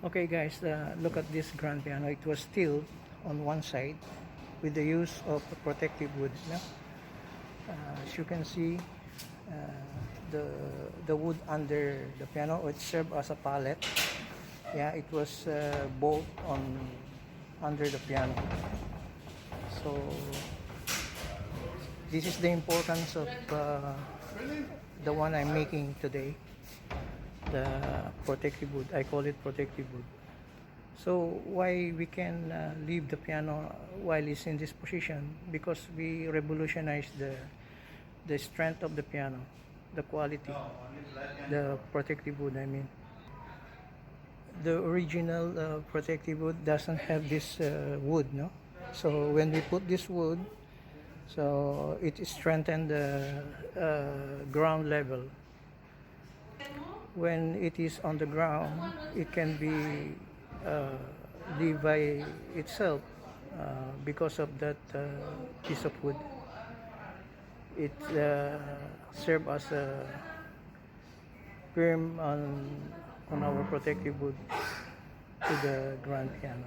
Okay guys, look at this grand piano. It was steel on one side with the use of protective wood. No? As you can see, the wood under the piano, it served as a pallet. Yeah, it was bolt on under the piano. So this is the importance of the one I'm making today, the protective wood. I call it protective wood. So why we can leave the piano while it's in this position? Because we revolutionized the strength of the piano, the quality, the protective wood. I mean, the original protective wood doesn't have this wood, no. So when we put this wood, so it strengthened the ground level. When it is on the ground, it can be live by itself because of that piece of wood. It serves as a firm on our protective wood to the grand piano.